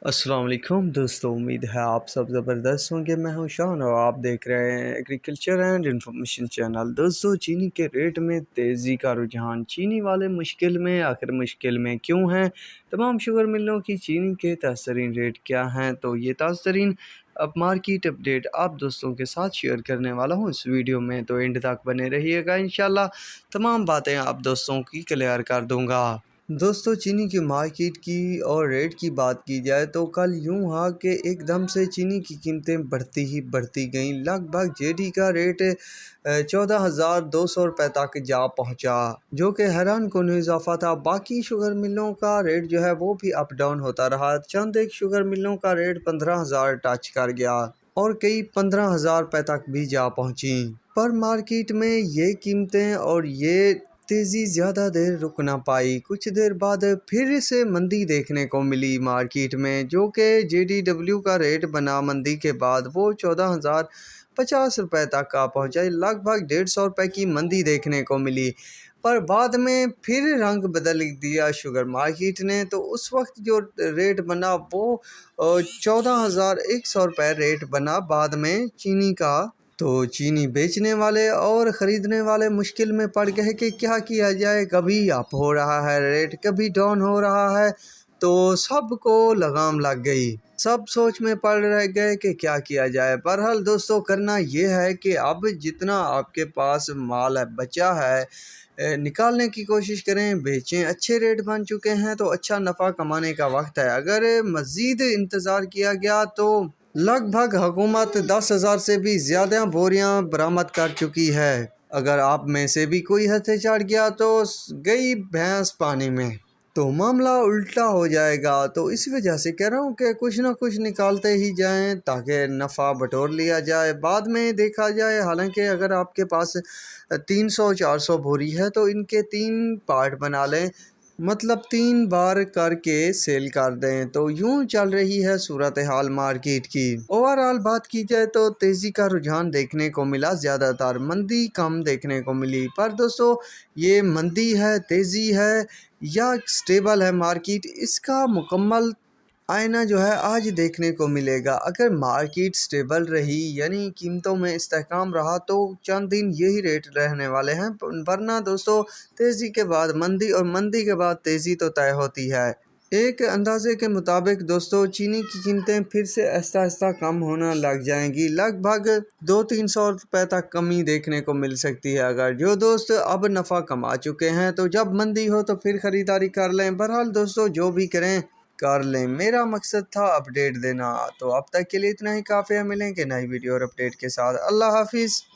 अस्सलाम वालेकुम दोस्तों, उम्मीद है आप सब ज़बरदस्त होंगे। मैं हूं शान और आप देख रहे हैं एग्रीकल्चर एंड इंफॉर्मेशन चैनल। दोस्तों, चीनी के रेट में तेज़ी का रुझान। चीनी वाले मुश्किल में, आखिर मुश्किल में क्यों हैं? तमाम शुगर मिलों की चीनी के ताज़तरीन रेट क्या हैं? तो ये ताज़तरीन अब मार्केट अपडेट आप दोस्तों के साथ शेयर करने वाला हूँ इस वीडियो में, तो एंड तक बने रहिएगा। इंशाल्लाह तमाम बातें आप दोस्तों की क्लियर कर दूँगा। दोस्तों, चीनी की मार्केट की और रेट की बात की जाए तो कल यूं हुआ कि एकदम से चीनी की कीमतें बढ़ती ही बढ़ती गईं। लगभग जेडी का रेट 14,200 रुपये तक जा पहुंचा, जो कि हैरान कुन इजाफा था। बाकी शुगर मिलों का रेट जो है वो भी अप डाउन होता रहा। चंद एक शुगर मिलों का रेट 15,000 टच कर गया और कई 15,000 रुपये तक भी जा पहुंची। पर मार्केट में ये कीमतें और ये तेज़ी ज़्यादा देर रुक ना पाई। कुछ देर बाद फिर से मंदी देखने को मिली मार्केट में, जो कि जेडीडब्ल्यू का रेट बना मंदी के बाद वो 14,050 रुपये तक आ पहुँचा। लगभग 150 रुपये की मंदी देखने को मिली। पर बाद में फिर रंग बदल दिया शुगर मार्केट ने, तो उस वक्त जो रेट बना वो 14,100 रुपये रेट बना बाद में चीनी का। तो चीनी बेचने वाले और ख़रीदने वाले मुश्किल में पड़ गए कि क्या किया जाए। कभी अप हो रहा है रेट, कभी डाउन हो रहा है, तो सबको लगाम लग गई। सब सोच में पड़ रह गए कि क्या किया जाए। बहरहाल दोस्तों, करना ये है कि अब जितना आपके पास माल है बचा है, निकालने की कोशिश करें, बेचें। अच्छे रेट बन चुके हैं तो अच्छा नफ़ा कमाने का वक्त है। अगर मज़ीद इंतज़ार किया गया तो लगभग हुकूमत 10,000 से भी ज़्यादा बोरियां बरामद कर चुकी है। अगर आप में से भी कोई हद से चढ़ गया तो गई भैंस पानी में, तो मामला उल्टा हो जाएगा। तो इस वजह से कह रहा हूँ कि कुछ ना कुछ निकालते ही जाएं ताकि नफ़ा बटोर लिया जाए, बाद में देखा जाए। हालांकि अगर आपके पास 300-400 बोरी है तो इनके 3 पार्ट बना लें, मतलब 3 बार करके सेल कर दें। तो यूं चल रही है सूरत हाल मार्केट की। ओवरऑल बात की जाए तो तेज़ी का रुझान देखने को मिला, ज़्यादातर मंदी कम देखने को मिली। पर दोस्तों, ये मंदी है, तेज़ी है या स्टेबल है मार्केट, इसका मुकम्मल आईना जो है आज देखने को मिलेगा। अगर मार्केट स्टेबल रही यानी कीमतों में इस्तेहकाम रहा तो चंद दिन यही रेट रहने वाले हैं, वरना दोस्तों तेज़ी के बाद मंदी और मंदी के बाद तेज़ी तो तय होती है। एक अंदाजे के मुताबिक दोस्तों, चीनी की कीमतें फिर से आहिस्ता आहिस्ता कम होना लग जाएंगी। लगभग 200-300 रुपये तक कमी देखने को मिल सकती है। अगर जो दोस्त अब नफ़ा कमा चुके हैं तो जब मंदी हो तो फिर ख़रीदारी कर लें। बहरहाल दोस्तों, जो भी करें कर लें। मेरा मकसद था अपडेट देना। तो अब तक के लिए इतना ही काफ़ी है। मिलेंगे नई वीडियो और अपडेट के साथ। अल्लाह हाफिज़।